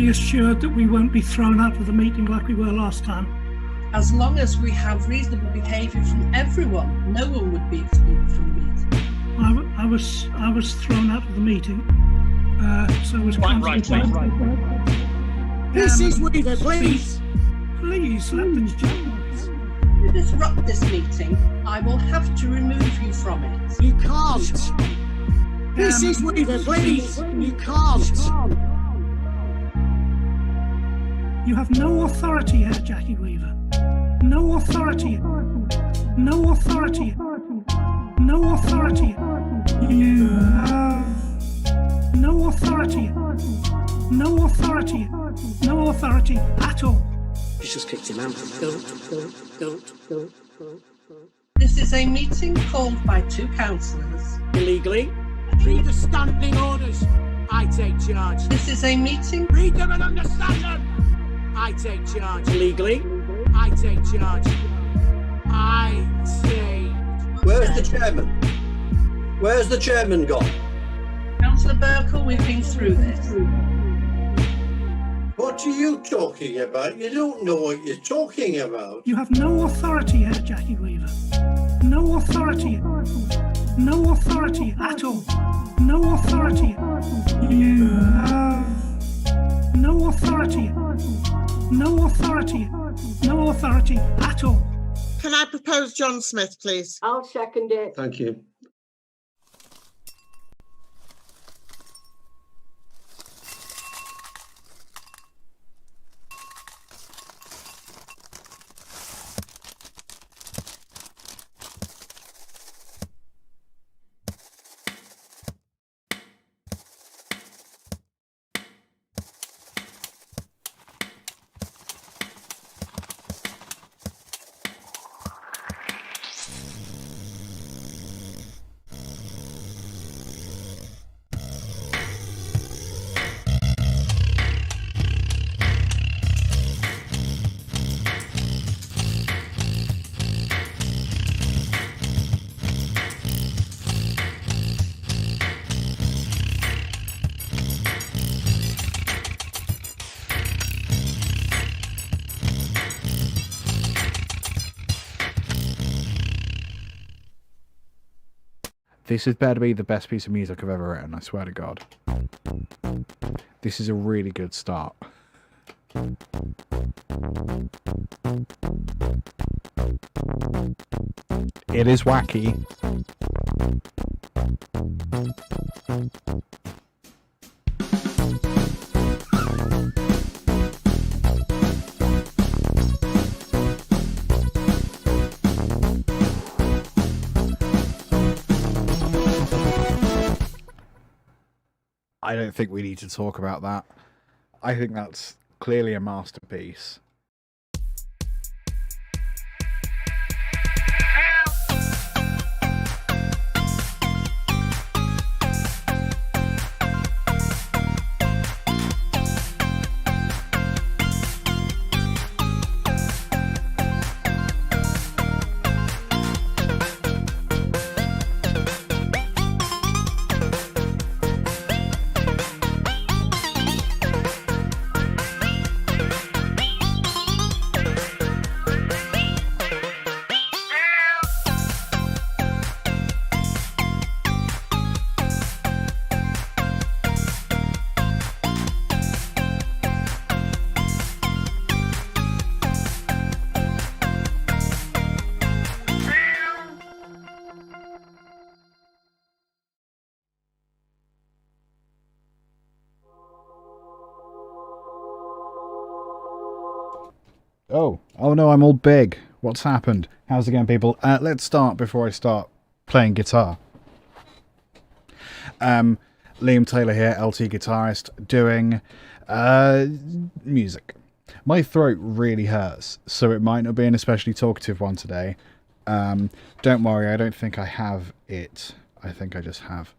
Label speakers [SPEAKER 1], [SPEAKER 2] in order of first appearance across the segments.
[SPEAKER 1] be assured that we won't be thrown out of the meeting like we were last time?
[SPEAKER 2] As long as we have reasonable behaviour from everyone, no one would be excluded from the meeting.
[SPEAKER 1] I was thrown out of the meeting. So was
[SPEAKER 3] Right.
[SPEAKER 4] Mrs. Weaver, please.
[SPEAKER 1] Please let the gentlemen.
[SPEAKER 2] If you disrupt this meeting, I will have to remove you from it.
[SPEAKER 4] You can't. Mrs. Weaver, please. You can't.
[SPEAKER 1] You have no authority here, Jackie Weaver. No authority. No authority. No authority. You have no authority. No authority. No authority at all.
[SPEAKER 4] You just kicked him out. Don't.
[SPEAKER 2] This is a meeting called by two councillors.
[SPEAKER 4] Illegally. Read the standing orders. I take charge.
[SPEAKER 2] This is a meeting.
[SPEAKER 4] Read them and understand them. I take charge. Legally. I take charge. I take...
[SPEAKER 5] Where's the chairman? Where's the chairman gone?
[SPEAKER 2] Councillor Burkle, we've been through this.
[SPEAKER 5] What are you talking about? You don't know what you're talking about.
[SPEAKER 1] You have no authority here, Jackie Weaver. No authority. No authority at all. No authority. You have no authority. No authority. No authority at all.
[SPEAKER 6] Can I propose John Smith, please?
[SPEAKER 7] I'll second it.
[SPEAKER 5] Thank you.
[SPEAKER 8] This is better to be the best piece of music I've ever written, I swear to God. This is a really good start. It is wacky. I don't think we need to talk about that. I think that's clearly a masterpiece. Oh no, I'm all big. What's happened? How's it going, people? Let's start before I start playing guitar. Liam Taylor here, LTGuitarist, doing music. My throat really hurts, so it might not be an especially talkative one today. Don't worry, I don't think I have it. I think I just have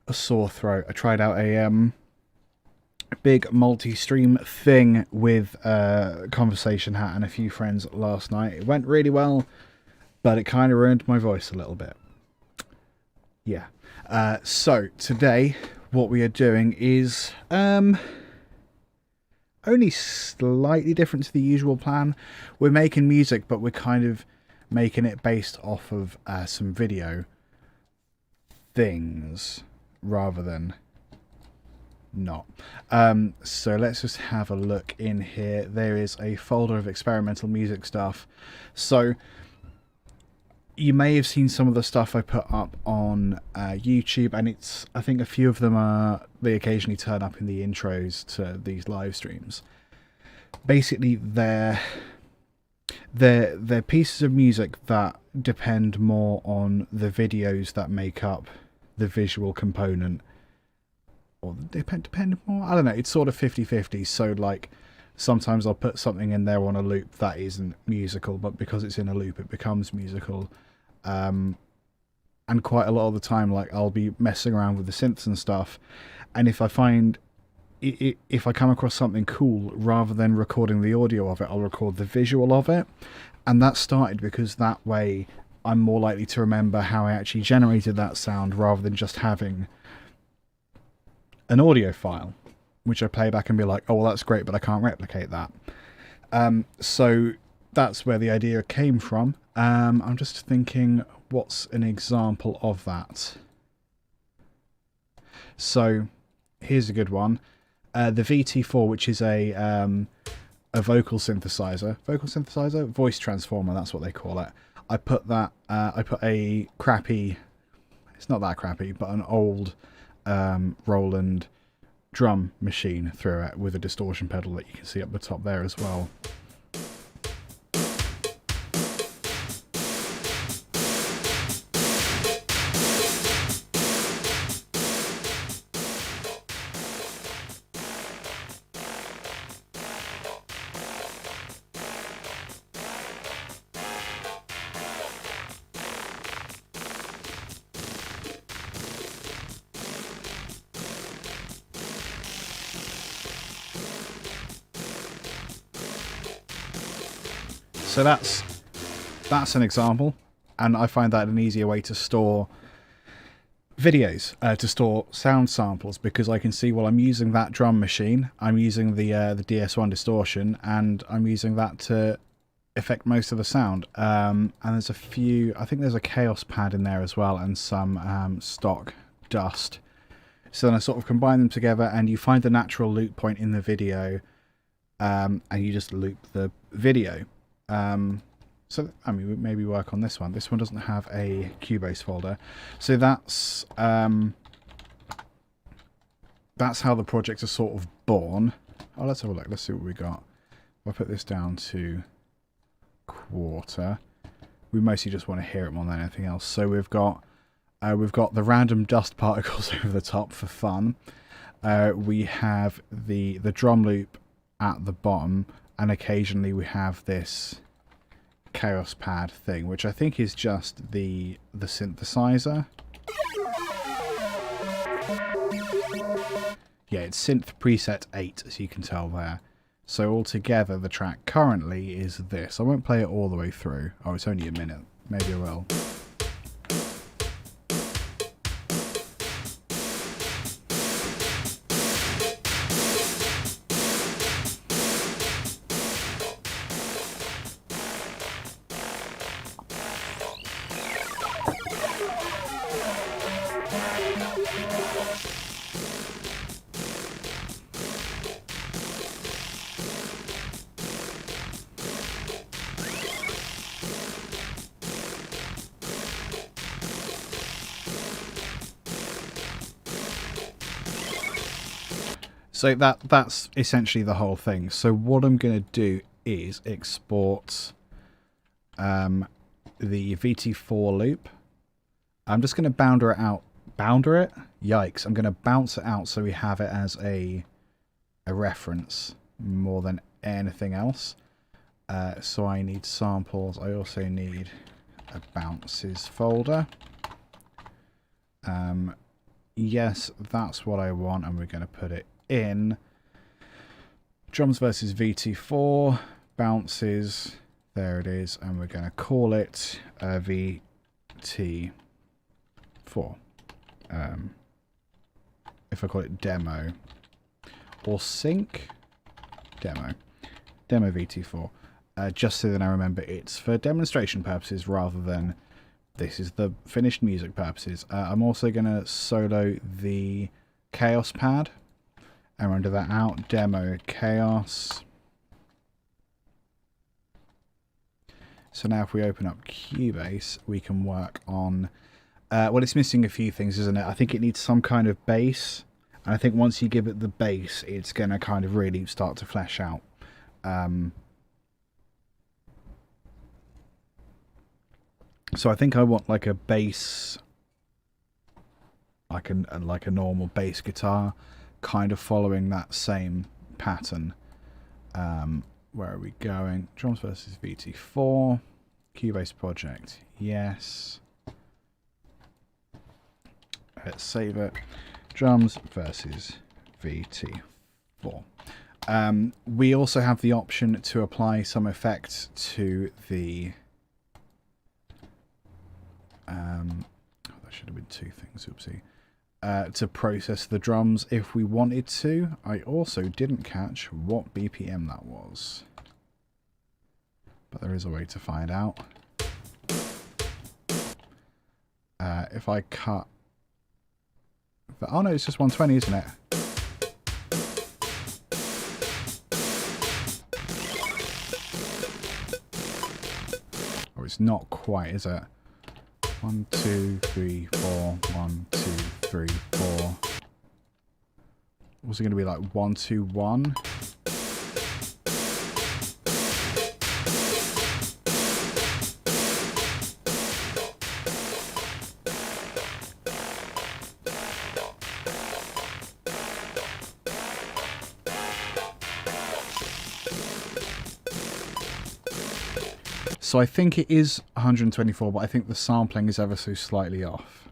[SPEAKER 8] a sore throat. I tried out a big multi-stream thing with Conversation Hat and a few friends last night. It went really well, but it kind of ruined my voice a little bit. Yeah. So today what we are doing is only slightly different to the usual plan. We're making music, but we're kind of making it based off of some video things rather than not. So let's just have a look in here. There is a folder of experimental music stuff. So you may have seen some of the stuff I put up on YouTube, and I think a few of them they occasionally turn up in the intros to these live streams. Basically, they're pieces of music that depend more on the videos that make up the visual component, or depend more, I don't know, it's sort of 50-50. So like sometimes I'll put something in there on a loop that isn't musical, but because it's in a loop it becomes musical. And quite a lot of the time, like, I'll be messing around with the synths and stuff, and if I come across something cool, rather than recording the audio of it, I'll record the visual of it. And that started because that way I'm more likely to remember how I actually generated that sound, rather than just having an audio file which I play back and be like, oh well, that's great, but I can't replicate that. So that's where the idea came from. I'm just thinking, what's an example of that? So here's a good one. The VT4, which is a vocal synthesizer, voice transformer, that's what they call it. I put a crappy, it's not that crappy, but an old Roland drum machine through it with a distortion pedal that you can see up the top there as well. So that's an example, and I find that an easier way to store videos, to store sound samples, because I can see, well, I'm using that drum machine, I'm using the DS1 distortion, and I'm using that to affect most of the sound. And there's a few, I think there's a chaos pad in there as well, and some stock dust. So then I sort of combine them together, and you find the natural loop point in the video, and you just loop the video. So I mean, we maybe work on this one. This one doesn't have a Cubase folder, so that's how the projects are sort of born. Oh, let's have a look. Let's see what we got. I'll put this down to quarter. We mostly just want to hear it more than anything else. So we've got the random dust particles over the top for fun. We have the drum loop at the bottom. And occasionally we have this chaos pad thing, which I think is just the synthesizer. Yeah, it's synth preset 8, as you can tell there. So altogether, the track currently is this. I won't play it all the way through. Oh, it's only a minute. Maybe I will. So that's essentially the whole thing. So what I'm going to do is export the VT4 loop. I'm just going to bounder it out. Bounder it? Yikes. I'm going to bounce it out so we have it as a reference more than anything else. So I need samples. I also need a bounces folder. Yes, that's what I want, and we're going to put it in drums versus VT4 bounces. There it is, and we're going to call it VT4 if I call it demo or sync. demo VT4, just so that I remember it's for demonstration purposes rather than this is the finished music purposes. I'm also going to solo the Chaos pad and render that out. Demo Chaos. So now if we open up Cubase, we can work on... well, it's missing a few things, isn't it? I think it needs some kind of bass. And I think once you give it the bass, it's going to kind of really start to flesh out. So I think I want like a bass, like a normal bass guitar, kind of following that same pattern. Where are we going? Drums versus VT4, Cubase project, yes. Let's save it. Drums versus VT4. We also have the option to apply some effect to the... that should have been two things, oopsie. To process the drums if we wanted to. I also didn't catch what BPM that was. But there is a way to find out. If I cut... Oh no, it's just 120, isn't it? Oh, it's not quite, is it? 1, 2, 3, 4. 1, 2, 3, 4. Was it going to be like 1, 2, 1? So I think it is 124, but I think the sampling is ever so slightly off.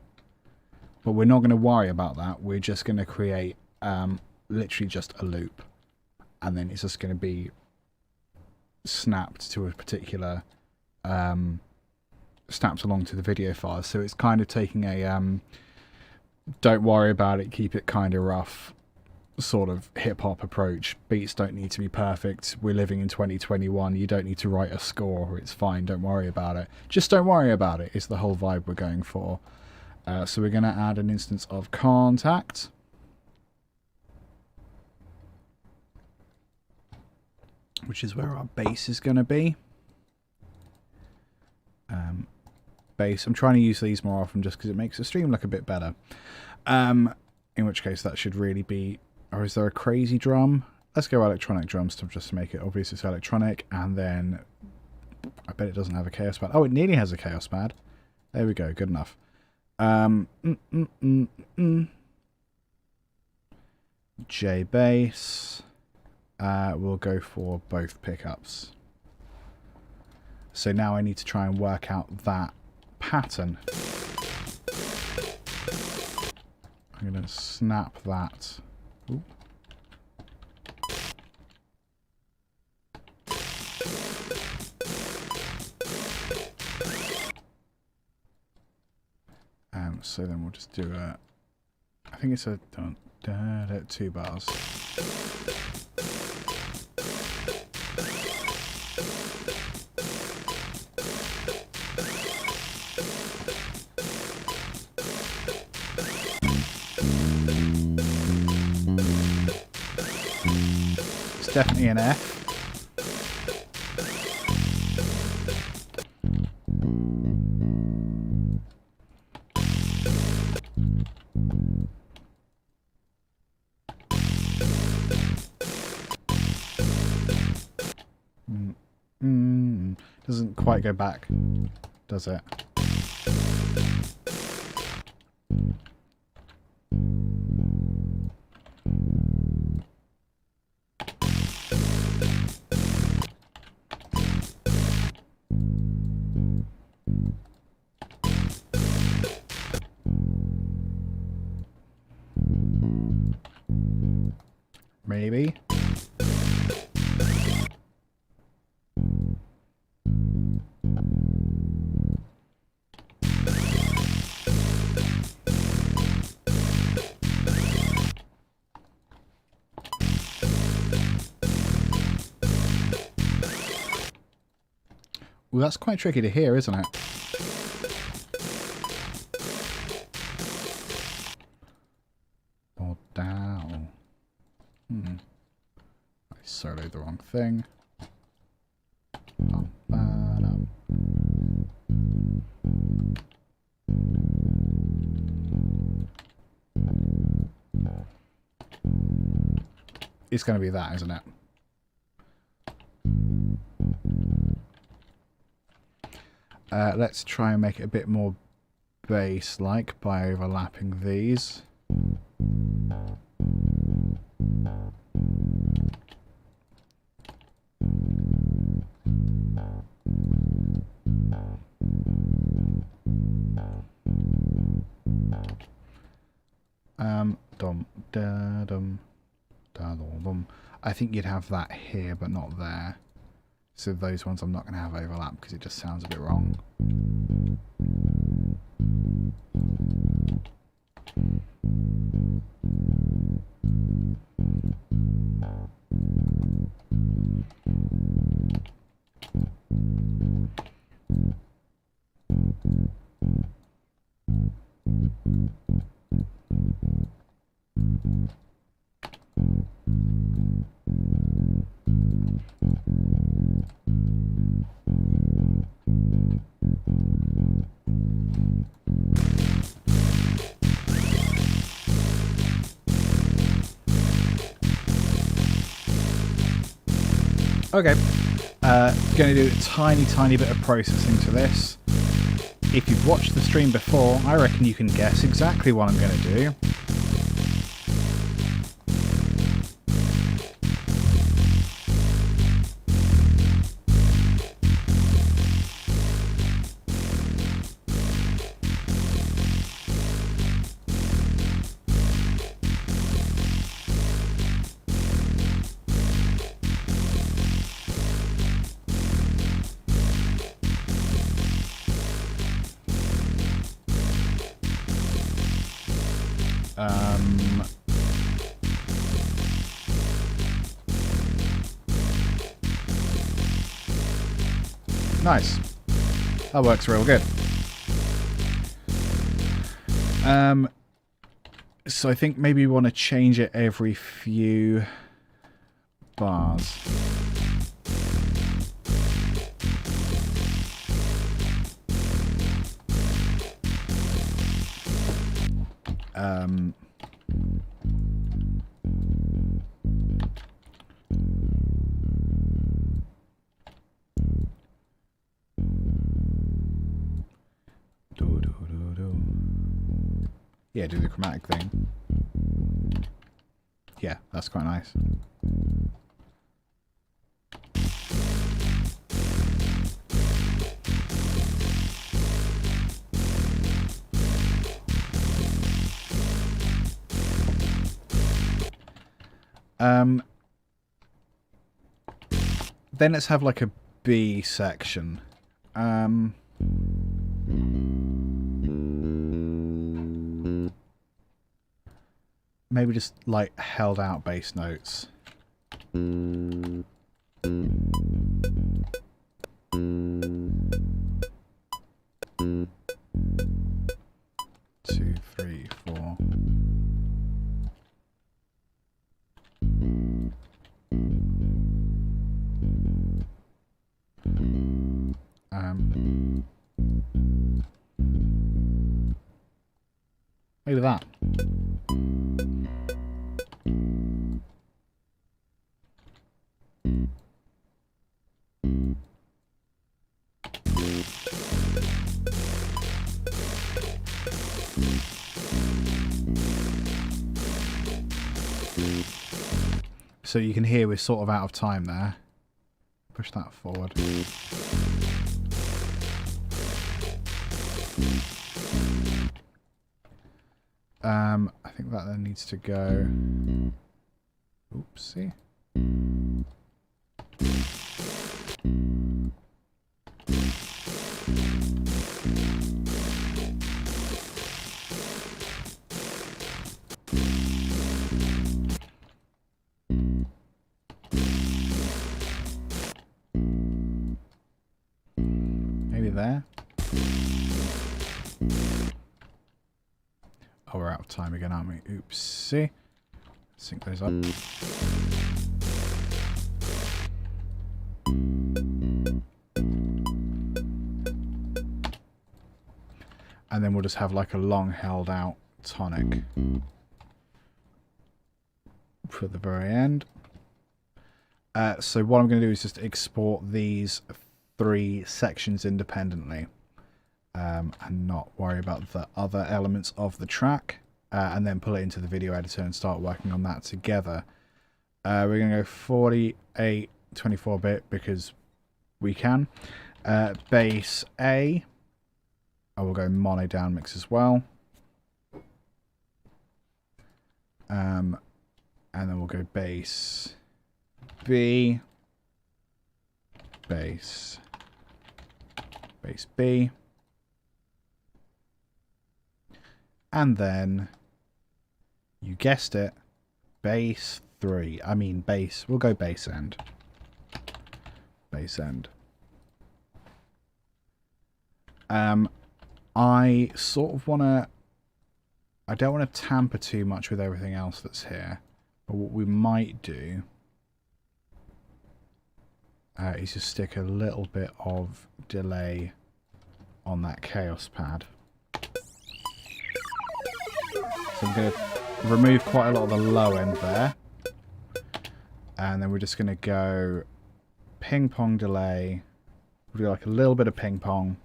[SPEAKER 8] But we're not going to worry about that. We're just going to create literally just a loop. And then it's just going to be snapped to a particular... snapped along to the video file. So it's kind of taking a... don't worry about it, keep it kind of rough sort of hip-hop approach. Beats don't need to be perfect. We're living in 2021. You don't need to write a score. It's fine. Don't worry about it. Just don't worry about it is the whole vibe we're going for. So we're going to add an instance of contact. Which is where our bass is going to be. Bass. I'm trying to use these more often just because it makes the stream look a bit better. In which case that should really be... Or is there a crazy drum? Let's go electronic drums to just make it obvious it's electronic. And then I bet it doesn't have a chaos pad. Oh, it nearly has a chaos pad. There we go. Good enough. J bass. We'll go for both pickups. So now I need to try and work out that pattern. I'm going to snap that. Ooh. So then we'll just do a... I think it's a 2 bars. Definitely an F. Doesn't quite go back, does it? Maybe. Well, that's quite tricky to hear, isn't it? Or down. I soloed the wrong thing. It's going to be that, isn't it? Let's try and make it a bit more bass-like by overlapping these. Dum da dum da dum. I think you'd have that here, but not there. So those ones I'm not going to have overlap because it just sounds a bit wrong. Okay, going to do a tiny bit of processing to this. If you've watched the stream before, I reckon you can guess exactly what I'm going to do. Nice. That works real good. So I think maybe we want to change it every few bars. Yeah, do the chromatic thing. Yeah, that's quite nice. Then let's have like a B section. Maybe just like held out bass notes. 2, 3, 4. Maybe that. So you can hear we're sort of out of time there. Push that forward. I think that then needs to go. Oopsie. Maybe there. Oh, we're out of time again, aren't we? Oopsie. Sync those up. And then we'll just have like a long held out tonic for the very end. So what I'm going to do is just export these 3 sections independently and not worry about the other elements of the track, and then pull it into the video editor and start working on that together. We're going to go 48 24-bit because we can. Bass A. I will go mono down mix as well. And then we'll go bass B, bass B, and then, you guessed it, bass 3. I mean bass, we'll go bass end. Bass end. I sort of want to, I don't want to tamper too much with everything else that's here, but what we might do is just stick a little bit of delay on that chaos pad. So I'm going to remove quite a lot of the low end there, and then we're just going to go ping pong delay. We'll do like a little bit of ping pong.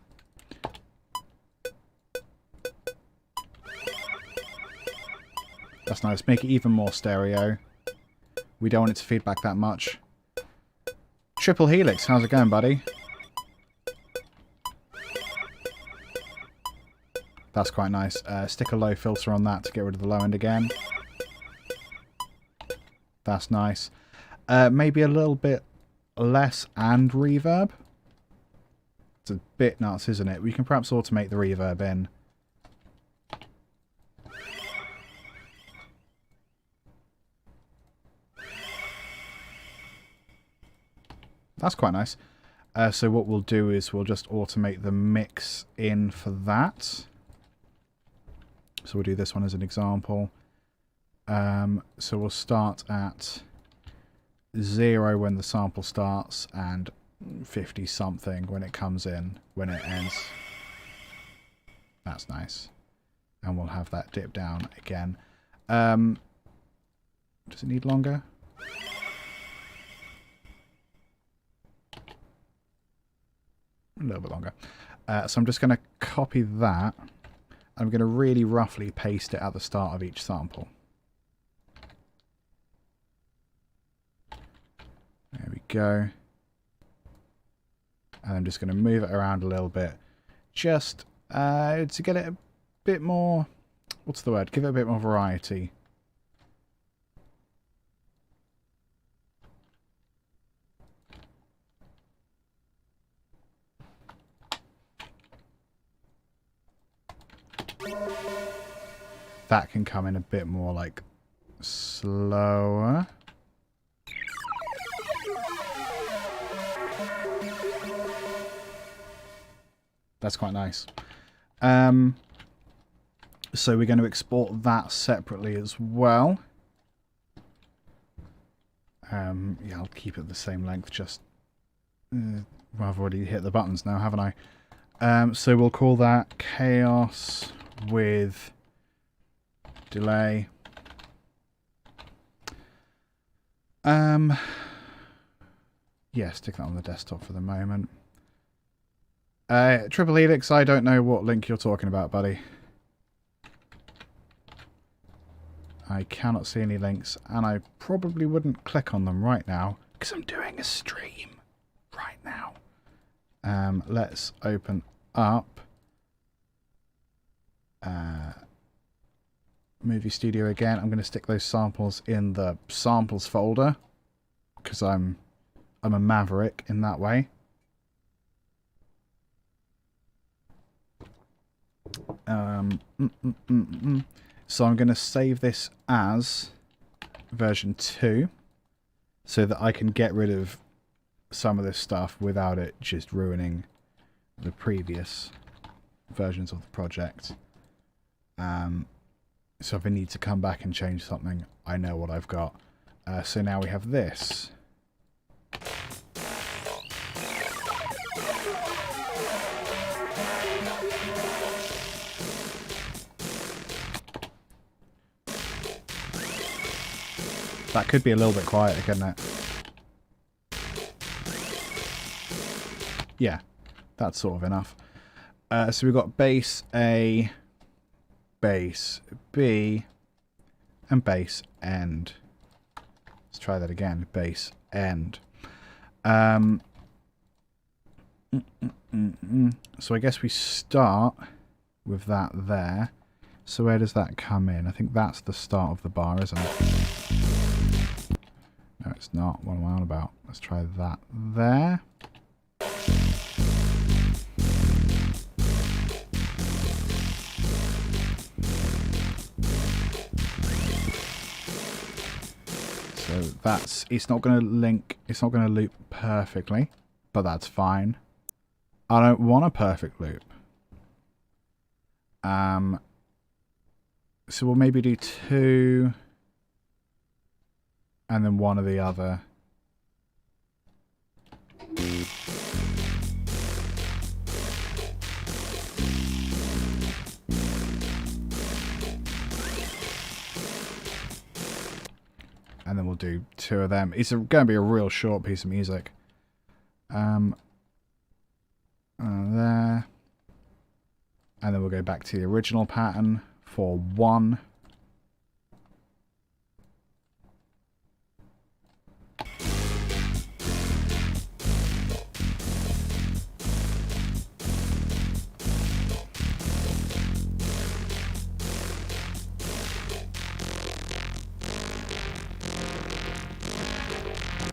[SPEAKER 8] That's nice. Make it even more stereo. We don't want it to feedback that much. Triple Helix, how's it going, buddy? That's quite nice. Stick a low filter on that to get rid of the low end again. That's nice. Maybe a little bit less and reverb. It's a bit nuts, isn't it? We can perhaps automate the reverb in. That's quite nice. So what we'll do is we'll just automate the mix in for that. So we'll do this one as an example. So we'll start at 0 when the sample starts and 50 something when it comes in, when it ends. That's nice. And we'll have that dip down again. Does it need longer? A little bit longer. So I'm just going to copy that. I'm going to really roughly paste it at the start of each sample. There we go. And I'm just going to move it around a little bit. Just to get it a bit more... What's the word? Give it a bit more variety. That can come in a bit more like slower. That's quite nice. So we're going to export that separately as well. Yeah, I'll keep it the same length. Just well, I've already hit the buttons now, haven't I? So we'll call that chaos with delay. Yeah, stick that on the desktop for the moment. Triple Helix, I don't know what link you're talking about, buddy. I cannot see any links, and I probably wouldn't click on them right now, because I'm doing a stream right now. Let's open up Movie Studio again. I'm going to stick those samples in the samples folder, because I'm a maverick in that way. So I'm going to save this as version 2 so that I can get rid of some of this stuff without it just ruining the previous versions of the project. So if I need to come back and change something, I know what I've got. So now we have this. That could be a little bit quieter, couldn't it? Yeah, that's sort of enough. So we've got bass A, bass B, and bass end. Let's try that again. Bass end. So I guess we start with that there. So where does that come in? I think that's the start of the bar, isn't it? No, it's not. What am I on about? Let's try that there. So that's, it's not going to link, it's not going to loop perfectly, but that's fine. I don't want a perfect loop. So we'll maybe do 2 and then 1 of the other. And then we'll do 2 of them. It's going to be a real short piece of music. There. And then we'll go back to the original pattern for 1.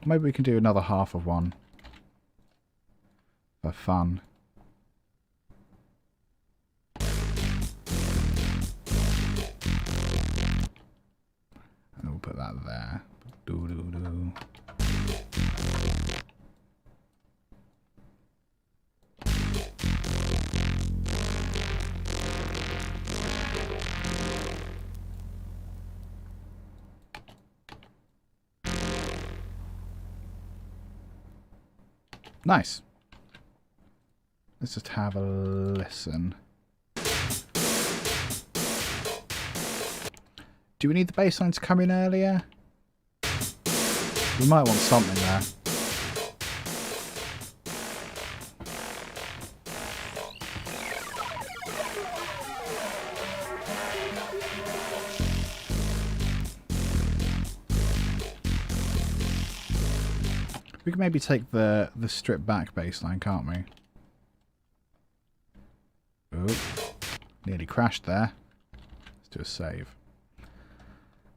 [SPEAKER 8] Maybe we can do another half of 1 for fun. And we'll put that there. Doo-doo-doo. Nice. Let's just have a listen. Do we need the bass line to come in earlier? We might want something there. We can maybe take the stripped back bass line, can't we? Oh, nearly crashed there. Let's do a save.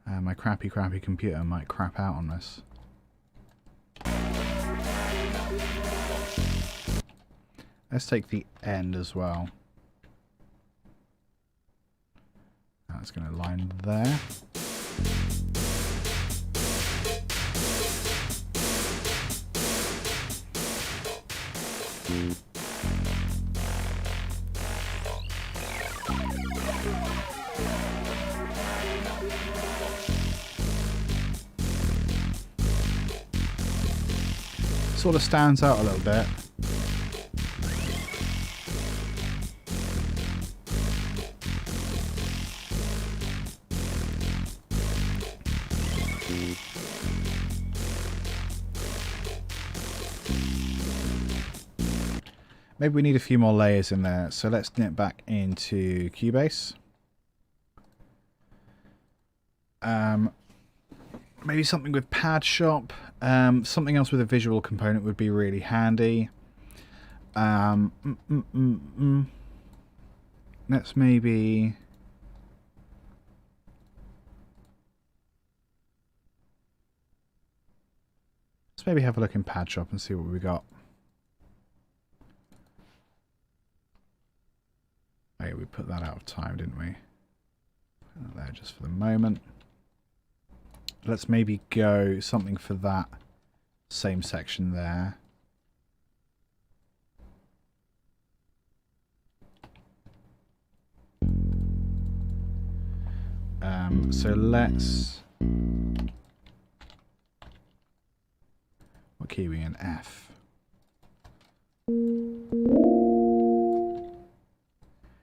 [SPEAKER 8] My crappy computer might crap out on this. Let's take the end as well. That's going to line there. Sort of stands out a little bit. Maybe we need a few more layers in there, so let's nip back into Cubase. Maybe something with Pad Shop. Something else with a visual component would be really handy. Let's maybe... Let's maybe have a look in Pad Shop and see what we got. Oh, yeah, we put that out of time, didn't we? Put that there just for the moment. Let's maybe go something for that same section there. So let's... What key are we in? F.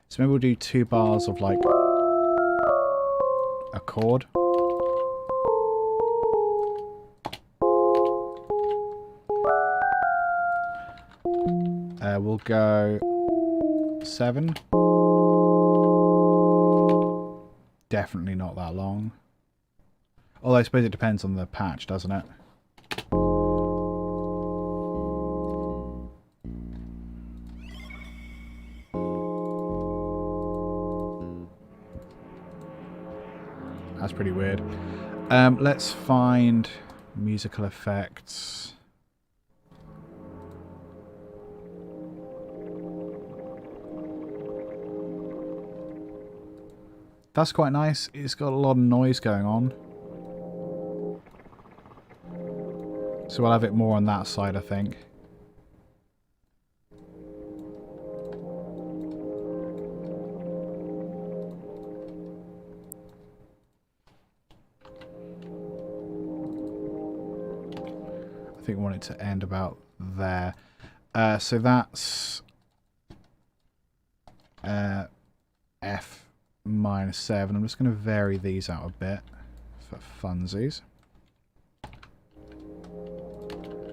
[SPEAKER 8] So maybe we'll do 2 bars of like a chord. We'll go 7. Definitely not that long. Although I suppose it depends on the patch, doesn't it? That's pretty weird. Let's find musical effects. That's quite nice. It's got a lot of noise going on. So we'll have it more on that side, I think. I think we want it to end about there. So that's F minus 7. I'm just going to vary these out a bit for funsies.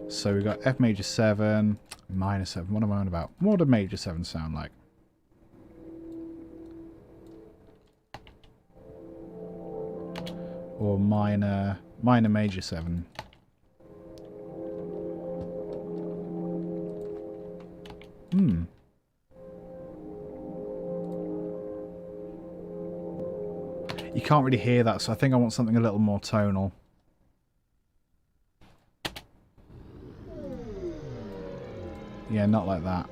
[SPEAKER 8] So we've got F major 7, minor 7. What am I on about? What would a major 7 sound like? Or minor major 7. You can't really hear that, so I think I want something a little more tonal. Yeah, not like that.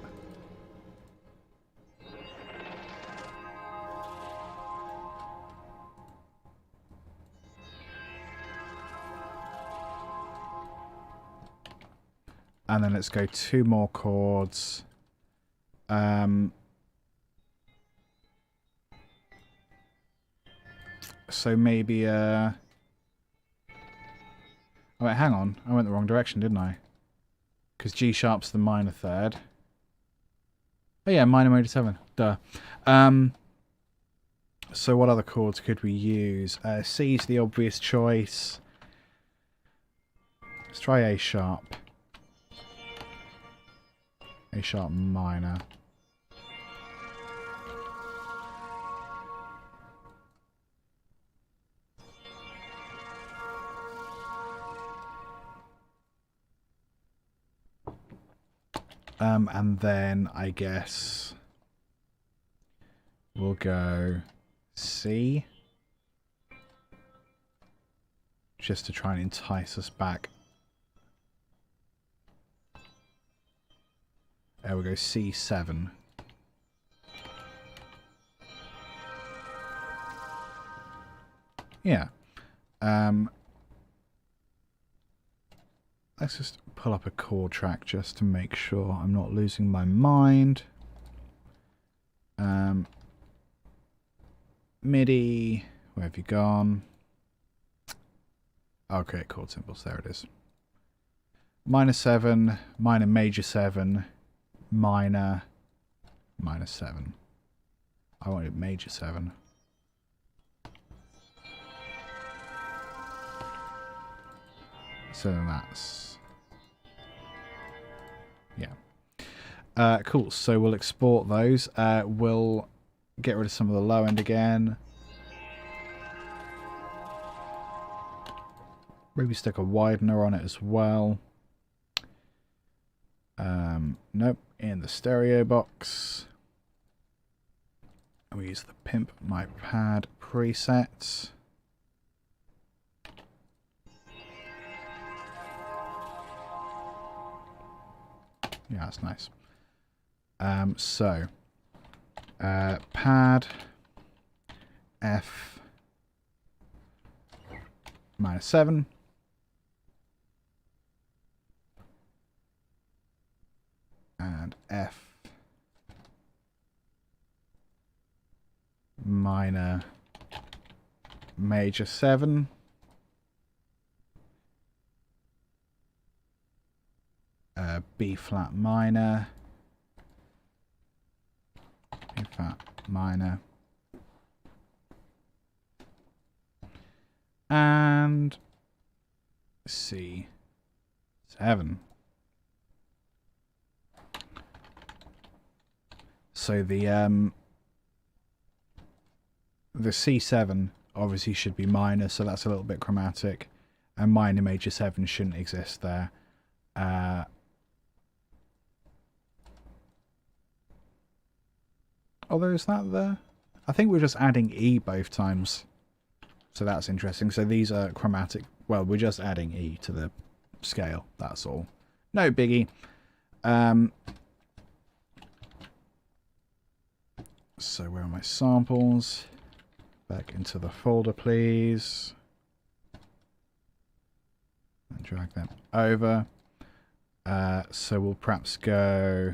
[SPEAKER 8] And then let's go 2 more chords. So maybe oh wait, hang on. I went the wrong direction, didn't I? Because G sharp's the minor 3rd. Oh yeah, minor major 7. Duh. So what other chords could we use? C's the obvious choice. Let's try A sharp. A sharp minor. And then I guess we'll go C, just to try and entice us back. There we go, C7. Yeah. Let's just pull up a chord track just to make sure I'm not losing my mind. MIDI, where have you gone? Okay, chord symbols, there it is. Minor 7, minor major 7, minor, minor 7. I wanted major 7. So then that's... yeah. Cool, so we'll export those. We'll get rid of some of the low end again. Maybe stick a widener on it as well. Nope, in the stereo box. And we use the Pimp My Pad presets. Yeah, that's nice. Pad F minus 7. And F minor major 7. B flat minor. B flat minor. And C7. So the C7 obviously should be minor, so that's a little bit chromatic, and minor major 7 shouldn't exist there. Although, is that there? I think we're just adding E both times. So that's interesting. So these are chromatic. Well, we're just adding E to the scale. That's all. No biggie. So where are my samples? Back into the folder, please. And drag them over. So we'll perhaps go...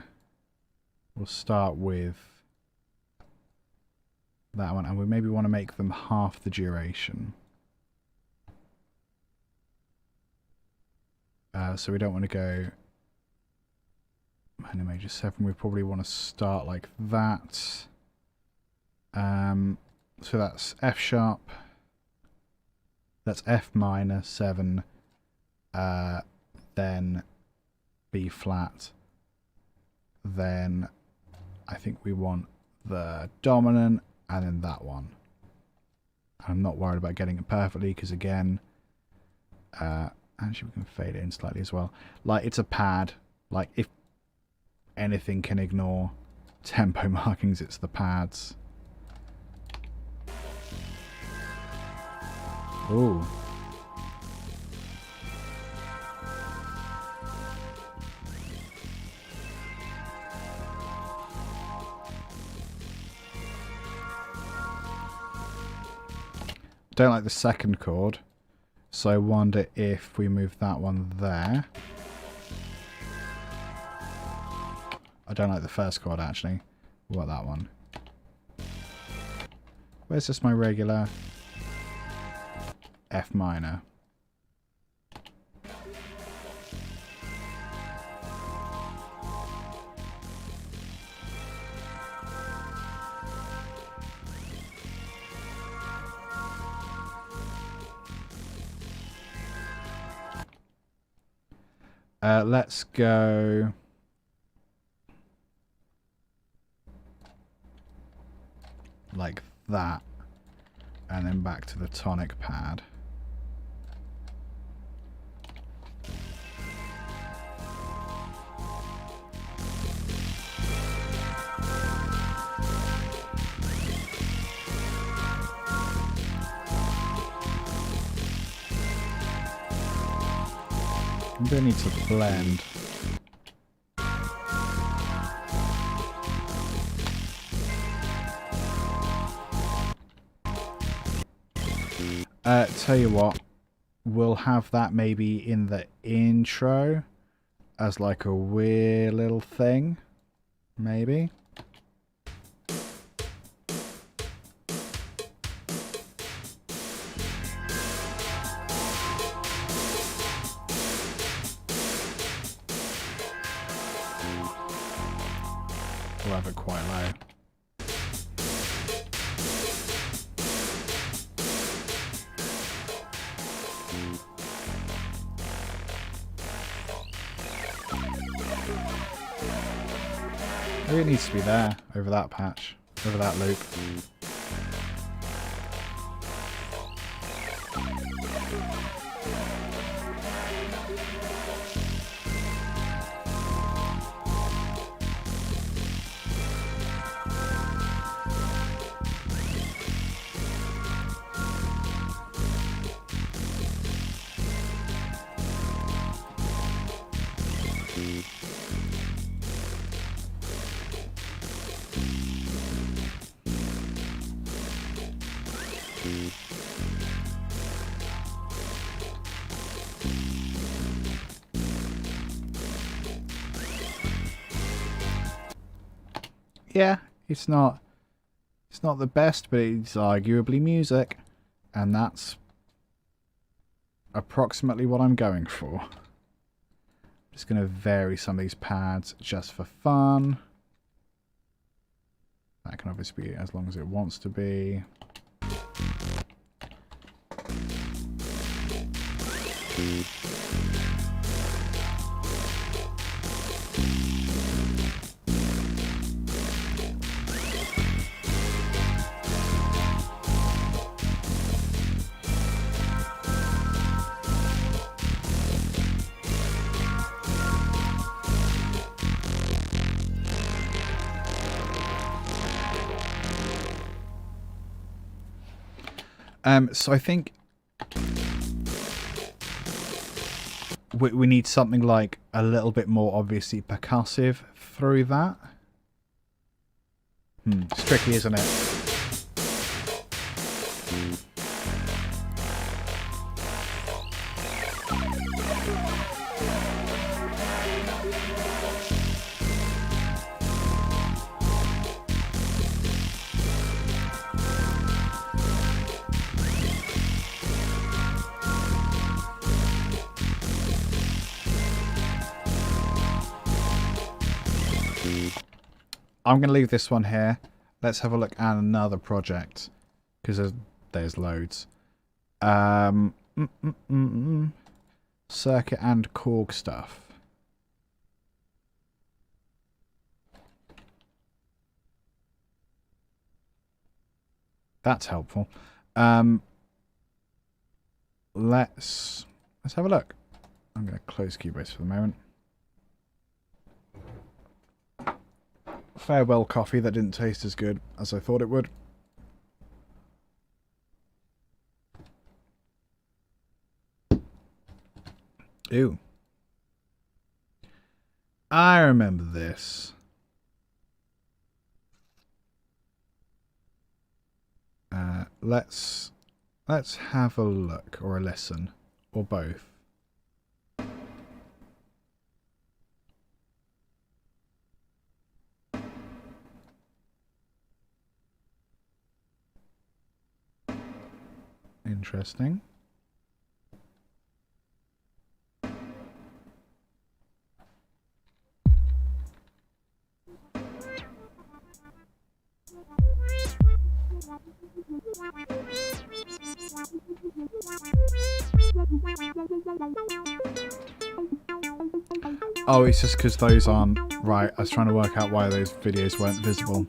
[SPEAKER 8] We'll start with that one, and we maybe want to make them half the duration. So we don't want to go minor major 7. We probably want to start like that. So that's F sharp. That's F minor 7. Then B flat. Then I think we want the dominant, and then that one. I'm not worried about getting it perfectly because, again, actually we can fade it in slightly as well. Like, it's a pad. Like, if anything can ignore tempo markings, it's the pads. Ooh. Don't like the second chord, so I wonder if we move that one there. I don't like the first chord, actually. What, that one? Where's just my regular F minor? Let's go like that, and then back to the tonic pad. I'm going to need to blend. Tell you what, we'll have that maybe in the intro as like a weird little thing, maybe. We'll have it quite low. Maybe it needs to be there, over that patch, over that loop. Yeah, it's not the best, but it's arguably music. And that's approximately what I'm going for. I'm just going to vary some of these pads just for fun. That can obviously be as long as it wants to be. So I think we need something like a little bit more obviously percussive through that. It's tricky, isn't it? I'm going to leave this one here. Let's have a look at another project, because there's loads. Circuit and Korg stuff. That's helpful. Let's have a look. I'm going to close Cubase for the moment. Farewell coffee that didn't taste as good as I thought it would. Ew. I remember this. Let's have a look or a listen or both. Interesting. Oh, it's just because those aren't right. I was trying to work out why those videos weren't visible.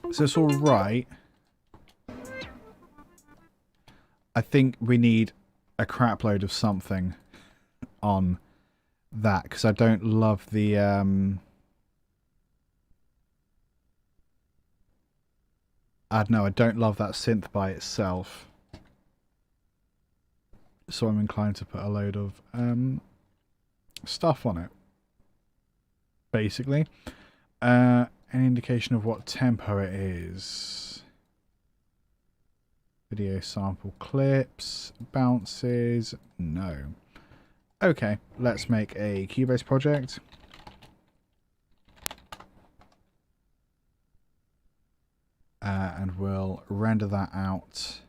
[SPEAKER 8] So it's all right. I think we need a crap load of something on that, because I don't love the I don't know, I don't love that synth by itself. So I'm inclined to put a load of stuff on it. Basically. Any indication of what tempo it is? Video sample clips, bounces, no. Okay, let's make a Cubase project. And we'll render that out.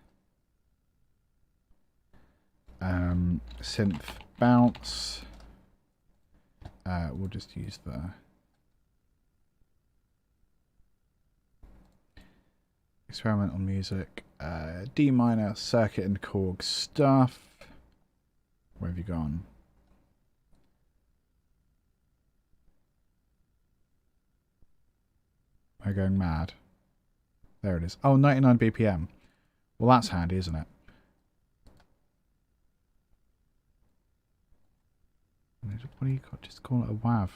[SPEAKER 8] Synth bounce. We'll just use the experimental music, D minor, circuit and Korg stuff. Where have you gone? Am I going mad? There it is. Oh, 99 BPM. Well, that's handy, isn't it? What do you call? Just call it a WAV.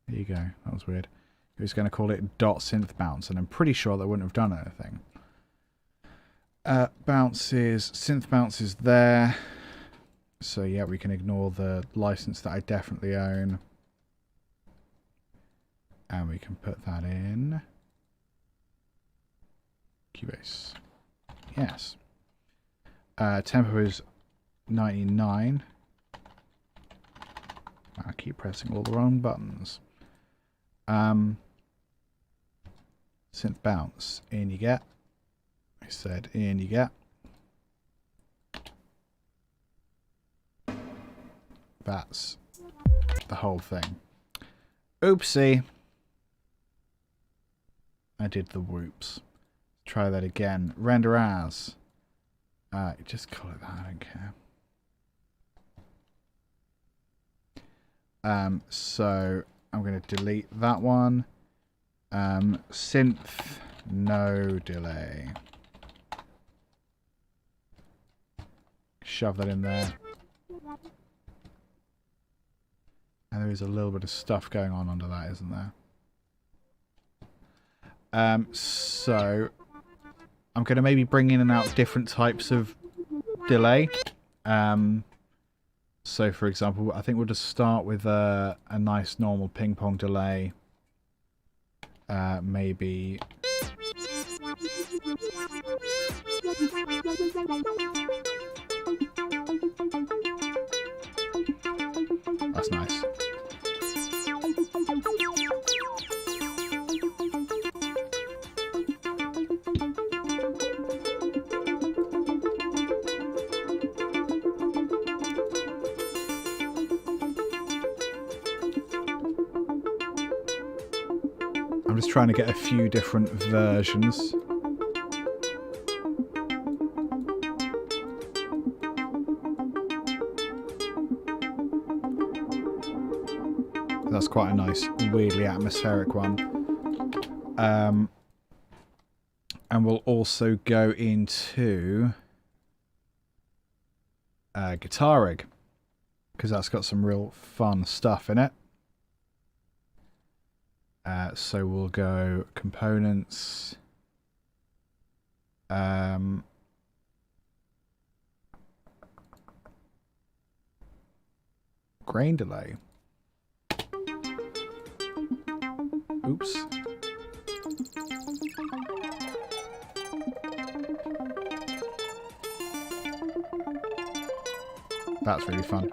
[SPEAKER 8] There you go. That was weird. He was going to call it .synth bounce, and I'm pretty sure that wouldn't have done anything. Bounces, synth bounces there. So yeah, we can ignore the license that I definitely own. And we can put that in Cubase. Yes. Tempo is 99. I keep pressing all the wrong buttons. Synth bounce. In you get. I said in you get. That's the whole thing. Oopsie. I did the whoops. Try that again. Render as. Just call it that. I don't care. So I'm going to delete that one. Synth, no delay. Shove that in there. And there is a little bit of stuff going on under that, isn't there? So I'm going to maybe bring in and out different types of delay. So for example, I think we'll just start with a nice normal ping pong delay. Maybe that's nice. I'm just trying to get a few different versions. That's quite a nice, weirdly atmospheric one. And we'll also go into Guitar Rig, because that's got some real fun stuff in it. So we'll go components. Grain delay. Oops. That's really fun.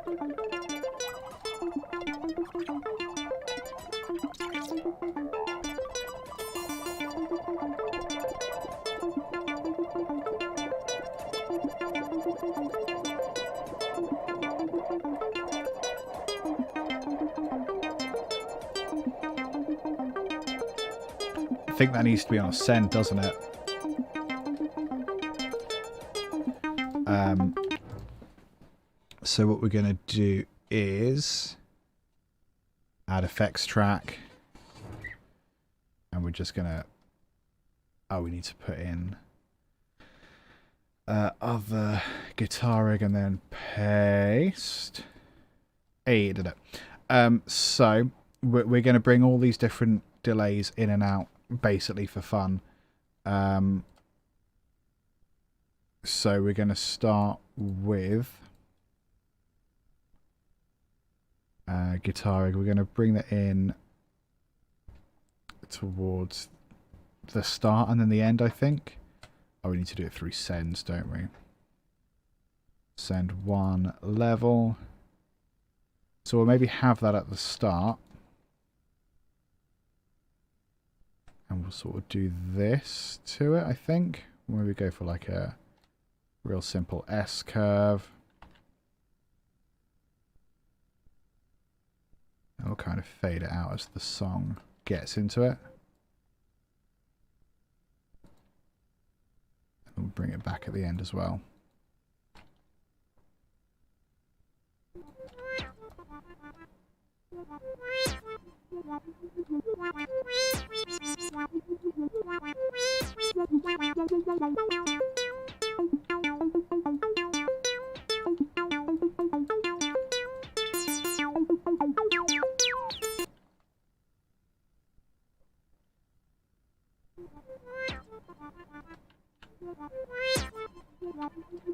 [SPEAKER 8] I think that needs to be on a send, doesn't it? So what we're going to do is add effects track, and we're just going to, we need to put in other Guitar Rig and then paste. Hey, did it. So we're going to bring all these different delays in and out basically for fun. So we're going to start with Guitar Rig. We're going to bring that in towards the start and then the end, I think. Oh, we need to do it through sends, don't we? Send one level. So we'll maybe have that at the start. And we'll sort of do this to it, I think. Maybe we go for like a real simple S curve. And we'll kind of fade it out as the song gets into it. And we'll bring it back at the end as well.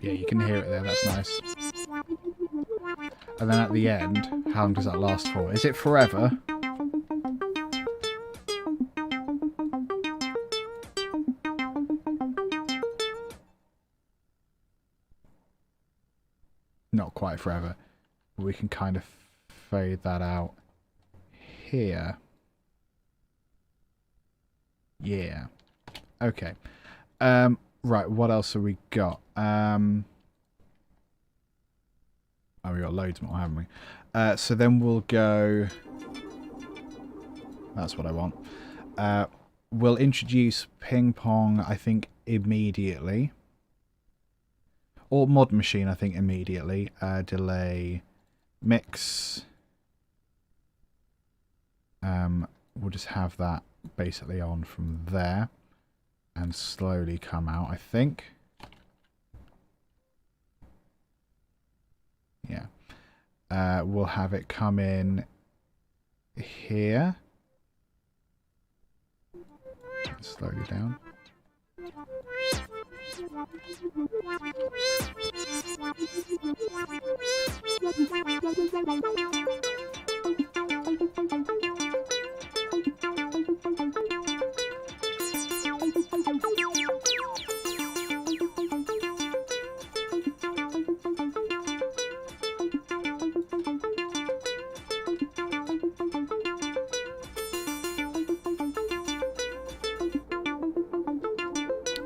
[SPEAKER 8] Yeah, you can hear it there. That's nice. And then at the end, how long does that last for? Is it forever? Not quite forever. But we can kind of fade that out here. Yeah. Okay. Right, what else have we got? Oh, we got loads more, haven't we? So then we'll go... That's what I want. We'll introduce ping pong, I think, immediately. Or mod machine, I think, immediately. Delay, mix. We'll just have that basically on from there. And slowly come out, I think. Yeah. We'll have it come in here. Slowly down.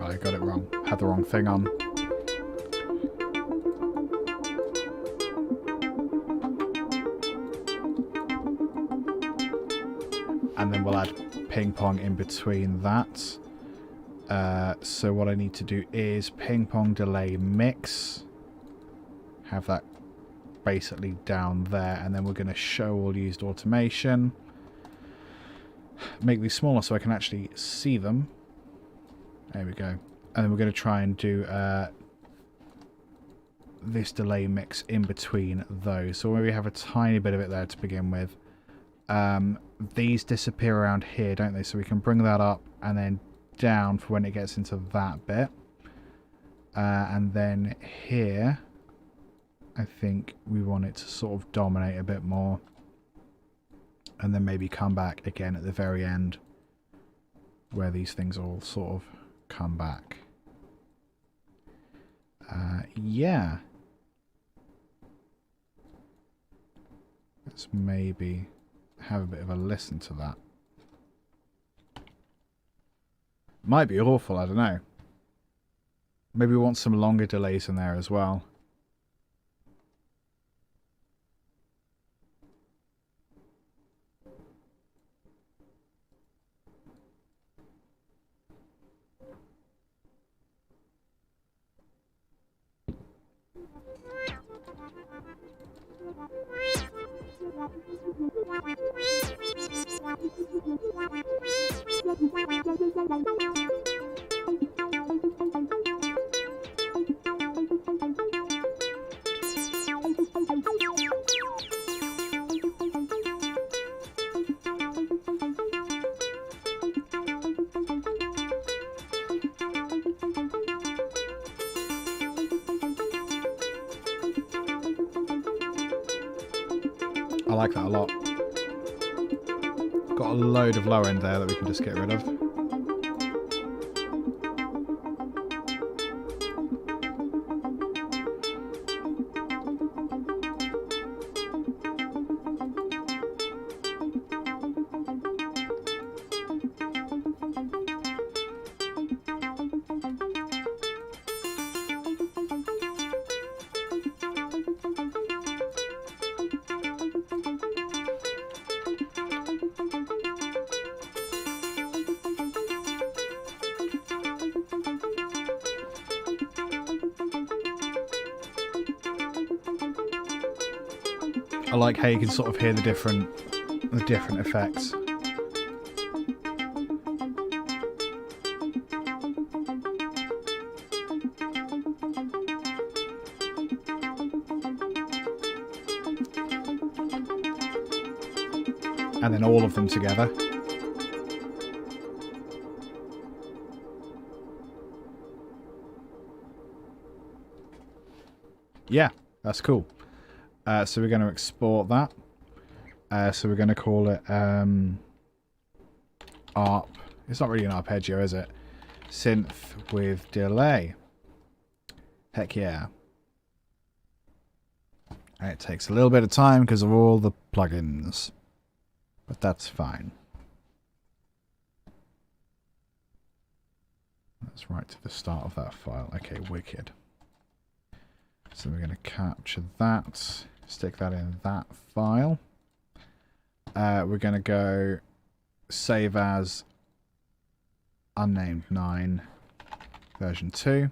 [SPEAKER 8] I got it wrong. Had the wrong thing on. And then we'll add ping pong in between that. So what I need to do is ping pong delay mix. Have that basically down there. And then we're going to show all used automation. Make these smaller so I can actually see them. There we go. And then we're going to try and do this delay mix in between those. So we have a tiny bit of it there to begin with. These disappear around here, don't they? So we can bring that up and then down for when it gets into that bit. And then here, I think we want it to sort of dominate a bit more. And then maybe come back again at the very end where these things all sort of come back. Yeah. Let's maybe have a bit of a listen to that. Might be awful, I don't know. Maybe we want some longer delays in there as well. I like that a lot. Got a load of low end there that we can just get rid of. I like how you can sort of hear the different effects. And then all of them together. Yeah, that's cool. So we're going to export that. So we're going to call it ARP. It's not really an arpeggio, is it? Synth with delay. Heck yeah. And it takes a little bit of time because of all the plugins. But that's fine. That's right to the start of that file. Okay, wicked. So we're going to capture that. Stick that in that file. We're going to go save as unnamed 9 version 2.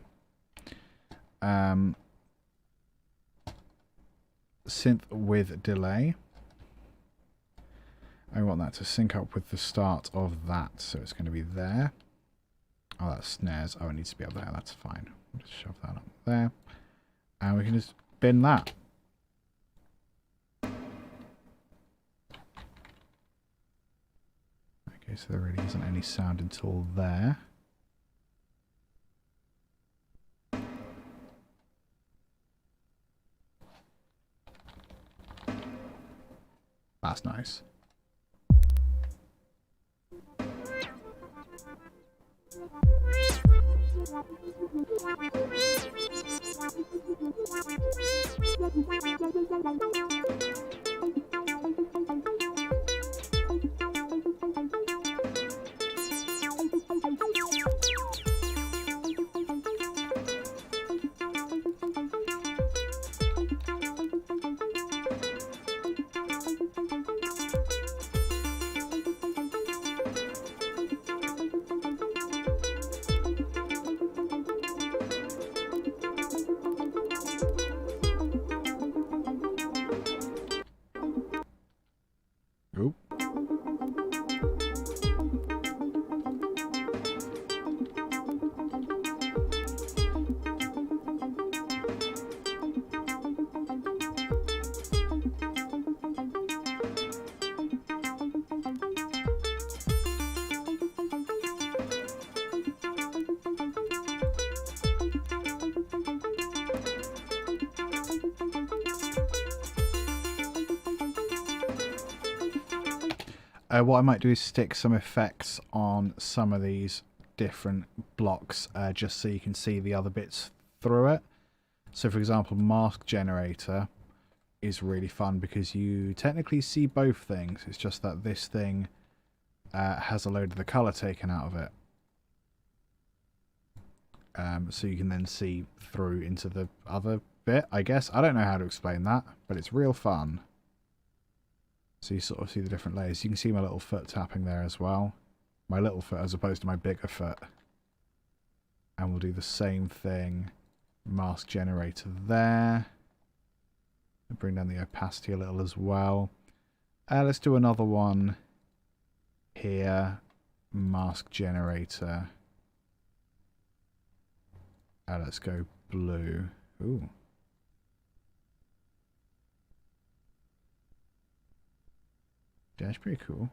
[SPEAKER 8] Synth with delay. I want that to sync up with the start of that, so it's going to be there. Oh, that's snares. Oh, it needs to be up there. That's fine. We'll just shove that up there. And we can just bin that. Okay, so there really isn't any sound until there. That's nice. Oop. What I might do is stick some effects on some of these different blocks just so you can see the other bits through it. So for example, mask generator is really fun because you technically see both things. It's just that this thing has a load of the color taken out of it. So you can then see through into the other bit, I guess. I don't know how to explain that, but it's real fun. So you sort of see the different layers. You can see my little foot tapping there as well. My little foot as opposed to my bigger foot. And we'll do the same thing. Mask generator there. And bring down the opacity a little as well. Let's do another one here. Mask generator. Let's go blue. Ooh. Yeah, it's pretty cool.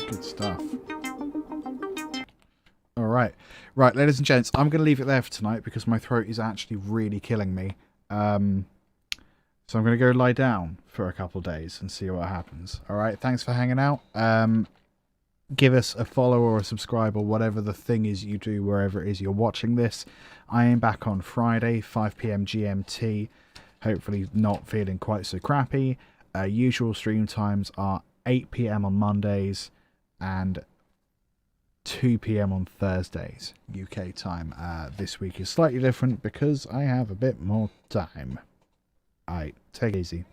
[SPEAKER 8] Good stuff. All right. Right, ladies and gents, I'm going to leave it there for tonight because my throat is actually really killing me. So I'm going to go lie down for a couple of days and see what happens. All right, thanks for hanging out. Give us a follow or a subscribe or whatever the thing is you do wherever it is you're watching this. I am back on Friday, 5 p.m. GMT. Hopefully not feeling quite so crappy. Usual stream times are 8 p.m. on Mondays and 2 p.m. on Thursdays, UK time. This week is slightly different because I have a bit more time. Alright, take it easy.